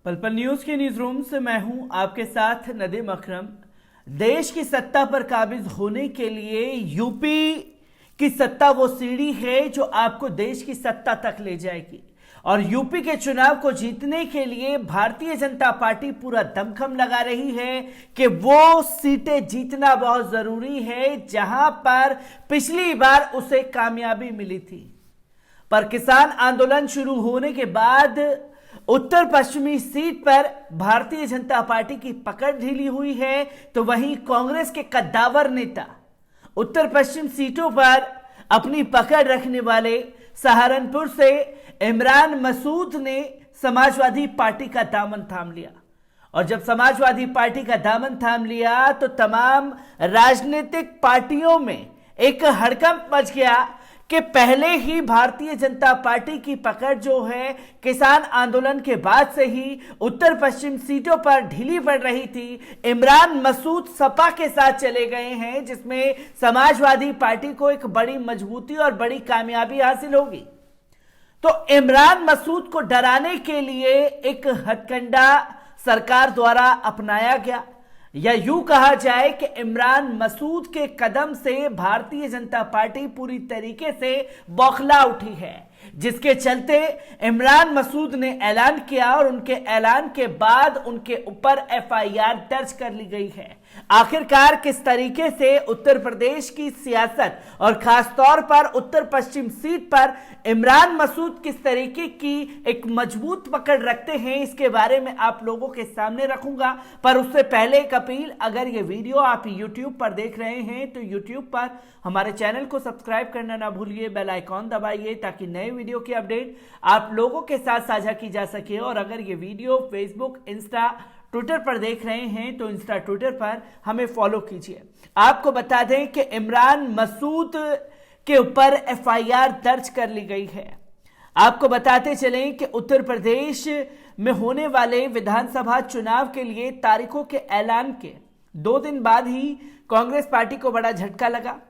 पल पल न्यूज के न्यूज रूम से मैं हूं आपके साथ नदीम अकरम। देश की सत्ता पर काबिज होने के लिए यूपी की सत्ता वो सीढ़ी है जो आपको देश की सत्ता तक ले जाएगी। और यूपी के चुनाव को जीतने के लिए भारतीय जनता पार्टी पूरा दमखम लगा रही है कि वो सीटें जीतना बहुत जरूरी है जहां पर पिछली बार उसे कामयाबी मिली थी। पर किसान आंदोलन शुरू होने के बाद उत्तर पश्चिमी सीट पर भारतीय जनता पार्टी की पकड़ ढीली हुई है, तो वहीं कांग्रेस के कद्दावर नेता उत्तर पश्चिम सीटों पर अपनी पकड़ रखने वाले सहारनपुर से इमरान मसूद ने समाजवादी पार्टी का दामन थाम लिया। और जब समाजवादी पार्टी का दामन थाम लिया तो तमाम राजनीतिक पार्टियों में एक हड़कंप मच गया कि पहले ही भारतीय जनता पार्टी की पकड़ जो है किसान आंदोलन के बाद से ही उत्तर पश्चिम सीटों पर ढीली पड़ रही थी। इमरान मसूद सपा के साथ चले गए हैं, जिसमें समाजवादी पार्टी को एक बड़ी मजबूती और बड़ी कामयाबी हासिल होगी। तो इमरान मसूद को डराने के लिए एक हथकंडा सरकार द्वारा अपनाया गया, या यूं कहा जाए कि इमरान मसूद के कदम से भारतीय जनता पार्टी पूरी तरीके से बौखला उठी है, जिसके चलते इमरान मसूद ने ऐलान किया और उनके ऐलान के बाद उनके ऊपर एफआईआर दर्ज कर ली गई है। आखिरकार किस तरीके से उत्तर प्रदेश की सियासत और खासतौर पर उत्तर पश्चिम सीट पर इमरान मसूद किस तरीके की एक मजबूत पकड़ रखते हैं, इसके बारे में आप लोगों के सामने रखूंगा। पर उससे पहले एक अपील, अगर ये वीडियो आप YouTube पर देख रहे हैं तो YouTube पर हमारे चैनल को सब्सक्राइब करना ना भूलिए, बेल आइकॉन दबाइए ताकि नए वीडियो की अपडेट आप लोगों के साथ साझा की जा सके। और अगर ये वीडियो फेसबुक, इंस्टा, ट्विटर पर देख रहे हैं तो इंस्टा, ट्विटर पर हमें फॉलो कीजिए। आपको बता दें कि इमरान मसूद के ऊपर एफआईआर दर्ज कर ली गई है। आपको बताते चलें कि उत्तर प्रदेश में होने वाले विधानसभा चुनाव के लिए तारीखों के ऐलान के 2 दिन बाद ही कांग्रेस पार्टी को बड़ा झटका लगा।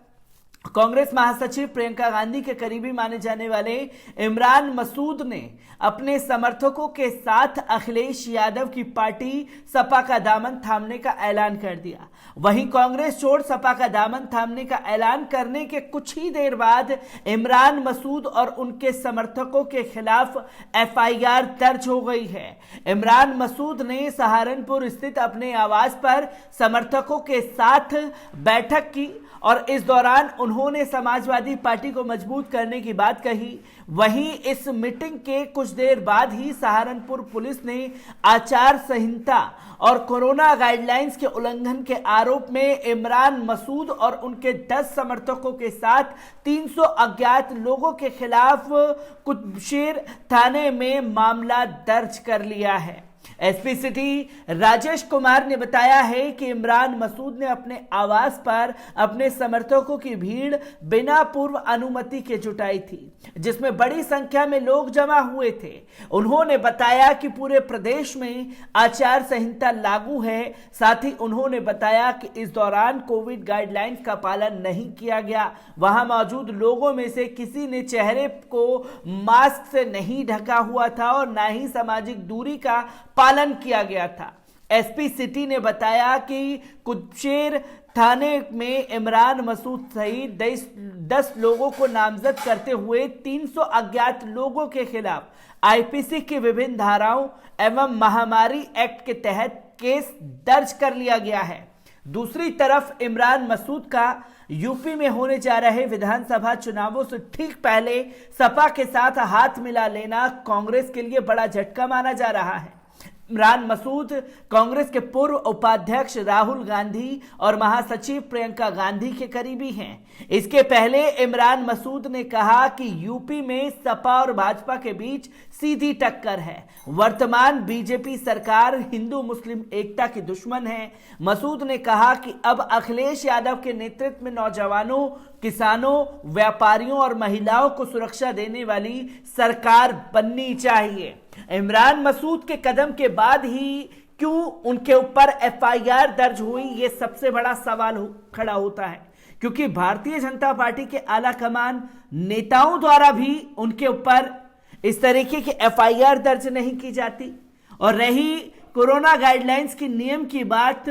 कांग्रेस महासचिव प्रियंका गांधी के करीबी माने जाने वाले इमरान मसूद ने अपने समर्थकों के साथ अखिलेश यादव की पार्टी सपा का दामन थामने का ऐलान कर दिया। वहीं कांग्रेस छोड़ सपा का दामन थामने का ऐलान करने के कुछ ही देर बाद इमरान मसूद और उनके समर्थकों के खिलाफ एफआईआर दर्ज हो गई है। इमरान मसूद ने सहारनपुर स्थित अपने आवास पर समर्थकों के साथ बैठक की और इस दौरान उन्होंने समाजवादी पार्टी को मजबूत करने की बात कही। वहीं इस मीटिंग के कुछ देर बाद ही सहारनपुर पुलिस ने आचार संहिता और कोरोना गाइडलाइंस के उल्लंघन के आरोप में इमरान मसूद और उनके 10 समर्थकों के साथ 300 अज्ञात लोगों के खिलाफ कुतबशेर थाने में मामला दर्ज कर लिया है। एसपी सिटी राजेश कुमार ने बताया है कि इमरान मसूद ने अपने आवास पर अपने समर्थकों की भीड़ बिना पूर्व अनुमति के जुटाई थी, जिसमें बड़ी संख्या में लोग जमा हुए थे। उन्होंने बताया कि पूरे प्रदेश में आचार संहिता लागू है। साथ ही उन्होंने बताया कि इस दौरान कोविड गाइडलाइंस का पालन नहीं किया गया। वहां मौजूद लोगों में से किसी ने चेहरे को मास्क से नहीं ढका हुआ था और ना ही सामाजिक दूरी का पालन किया गया था। एसपी सिटी ने बताया कि कुतबशेर थाने में इमरान मसूद सहित 10 लोगों को नामजद करते हुए 300 अज्ञात लोगों के खिलाफ आईपीसी की विभिन्न धाराओं एवं महामारी एक्ट के तहत केस दर्ज कर लिया गया है। दूसरी तरफ इमरान मसूद का यूपी में होने जा रहे विधानसभा चुनावों से ठीक पहले सपा के साथ हाथ मिला लेना कांग्रेस के लिए बड़ा झटका माना जा रहा है। इमरान मसूद कांग्रेस के पूर्व उपाध्यक्ष राहुल गांधी और महासचिव प्रियंका गांधी के करीबी हैं। इसके पहले इमरान मसूद ने कहा कि यूपी में सपा और भाजपा के बीच सीधी टक्कर है। वर्तमान बीजेपी सरकार हिंदू मुस्लिम एकता की दुश्मन है। मसूद ने कहा कि अब अखिलेश यादव के नेतृत्व में नौजवानों, किसानों, व्यापारियों और महिलाओं को सुरक्षा देने वाली सरकार बननी चाहिए। इमरान मसूद के कदम के बाद ही क्यों उनके ऊपर एफआईआर दर्ज हुई, ये सबसे बड़ा सवाल खड़ा होता है, क्योंकि भारतीय जनता पार्टी के आला कमान नेताओं द्वारा भी उनके ऊपर इस तरीके की एफआईआर दर्ज नहीं की जाती। और रही कोरोना गाइडलाइंस की नियम की बात,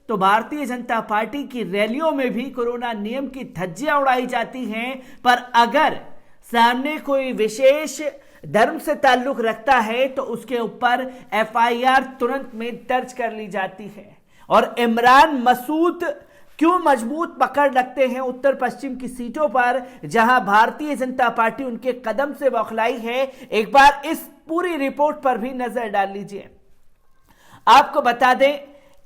तो भारतीय जनता पार्टी की रैलियों में भी कोरोना नियम की धज्जियां उड़ाई जाती हैं, पर अगर सामने कोई विशेष धर्म से ताल्लुक रखता है तो उसके ऊपर एफआईआर तुरंत में दर्ज कर ली जाती है। और इमरान मसूद क्यों मजबूत पकड़ रखते हैं उत्तर पश्चिम की सीटों पर जहां भारतीय जनता पार्टी उनके कदम से बौखलाई है, एक बार इस पूरी रिपोर्ट पर भी नजर डाल लीजिए। आपको बता दें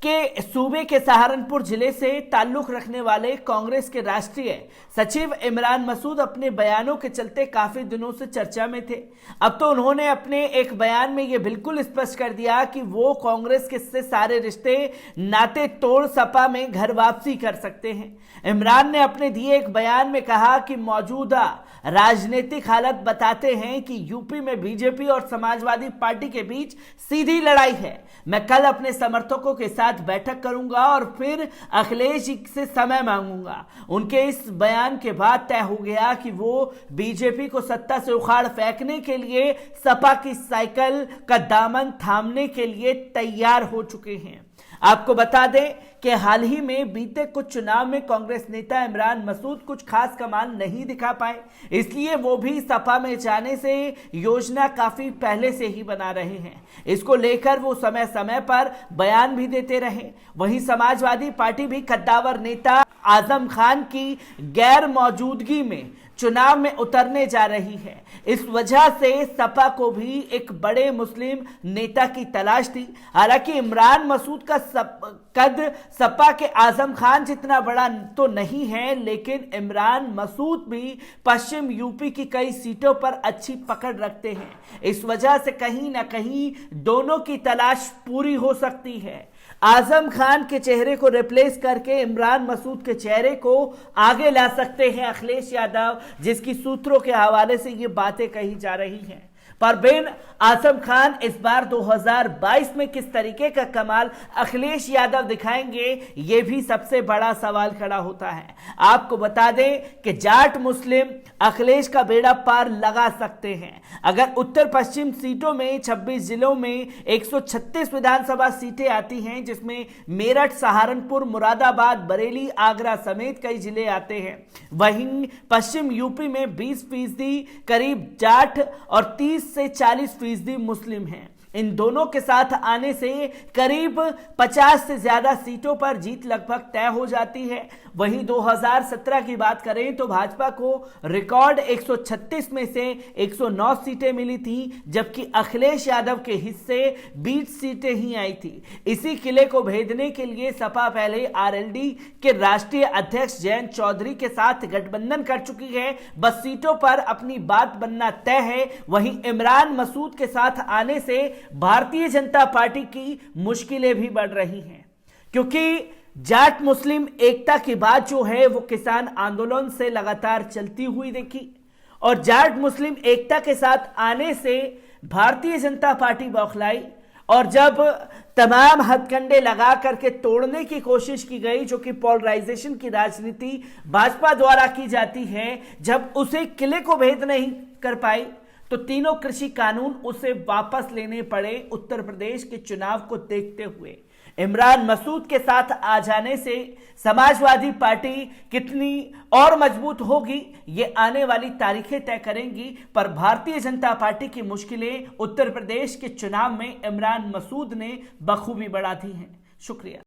कि सूबे के सहारनपुर जिले से ताल्लुक रखने वाले कांग्रेस के राष्ट्रीय सचिव इमरान मसूद अपने बयानों के चलते काफी दिनों से चर्चा में थे। अब तो उन्होंने अपने एक बयान में यह बिल्कुल स्पष्ट कर दिया कि वो कांग्रेस के से सारे रिश्ते नाते तोड़ सपा में घर वापसी कर सकते हैं। इमरान ने अपने दिए एक बयान में कहा कि मौजूदा राजनीतिक हालत बताते हैं कि यूपी में बीजेपी और समाजवादी पार्टी के बीच सीधी लड़ाई है। मैं कल अपने समर्थकों के साथ बैठक करूंगा और फिर अखिलेश जी से समय मांगूंगा। उनके इस बयान के बाद तय हो गया कि वो बीजेपी को सत्ता से उखाड़ फेंकने के लिए सपा की साइकिल का दामन थामने के लिए तैयार हो चुके हैं। आपको बता दें कि हाल ही में बीते कुछ चुनाव में कांग्रेस नेता इमरान मसूद कुछ खास कमाल नहीं दिखा पाए, इसलिए वो भी सपा में जाने से योजना काफी पहले से ही बना रहे हैं। इसको लेकर वो समय समय पर बयान भी देते रहे। वहीं समाजवादी पार्टी भी कद्दावर नेता आजम खान की गैर मौजूदगी में चुनाव में उतरने जा रही है। इस वजह से सपा को भी एक बड़े मुस्लिम नेता की तलाश थी। हालांकि इमरान मसूद का कद सपा के आजम खान जितना बड़ा तो नहीं है, लेकिन इमरान मसूद भी पश्चिम यूपी की कई सीटों पर अच्छी पकड़ रखते हैं। इस वजह से कहीं ना कहीं दोनों की तलाश पूरी हो सकती है। आजम खान के चेहरे को रिप्लेस करके इमरान मसूद के चेहरे को आगे ला सकते हैं अखिलेश यादव, जिसकी सूत्रों के हवाले से ये बातें कही जा रही हैं। परवीन आजम खान इस बार 2022 में किस तरीके का कमाल अखिलेश यादव दिखाएंगे, यह भी सबसे बड़ा सवाल खड़ा होता है। आपको बता दें कि जाट मुस्लिम अखिलेश का बेड़ा पार लगा सकते हैं। अगर उत्तर पश्चिम सीटों में 26 जिलों में 136 विधानसभा सीटें आती हैं, जिसमें मेरठ, सहारनपुर, मुरादाबाद, बरेली, आगरा समेत कई जिले आते हैं। वहीं पश्चिम यूपी में 20% करीब जाट और 30 से 40% मुस्लिम हैं। इन दोनों के साथ आने से करीब 50 से ज्यादा सीटों पर जीत लगभग तय हो जाती है। वहीं 2017 की बात करें तो भाजपा को रिकॉर्ड 136 में से 109 सीटें मिली थी, जबकि अखिलेश यादव के हिस्से 20 सीटें ही आई थी। इसी किले को भेदने के लिए सपा पहले आरएलडी के राष्ट्रीय अध्यक्ष जयंत चौधरी के साथ गठबंधन कर चुकी है। बस सीटों पर अपनी बात बनना तय है। वहीं इमरान मसूद के साथ आने से भारतीय जनता पार्टी की मुश्किलें भी बढ़ रही हैं, क्योंकि जाट मुस्लिम एकता की बात जो है वो किसान आंदोलन से लगातार चलती हुई देखी, और जाट मुस्लिम एकता के साथ आने से भारतीय जनता पार्टी बौखलाई, और जब तमाम हथकंडे लगा करके तोड़ने की कोशिश की गई, जो कि पोलराइजेशन की राजनीति भाजपा द्वारा की जाती है, जब उसे किले को भेद नहीं कर पाई तो तीनों कृषि कानून उसे वापस लेने पड़े उत्तर प्रदेश के चुनाव को देखते हुए। इमरान मसूद के साथ आ जाने से समाजवादी पार्टी कितनी और मजबूत होगी, ये आने वाली तारीखें तय करेंगी। पर भारतीय जनता पार्टी की मुश्किलें उत्तर प्रदेश के चुनाव में इमरान मसूद ने बखूबी बढ़ा दी हैं। शुक्रिया।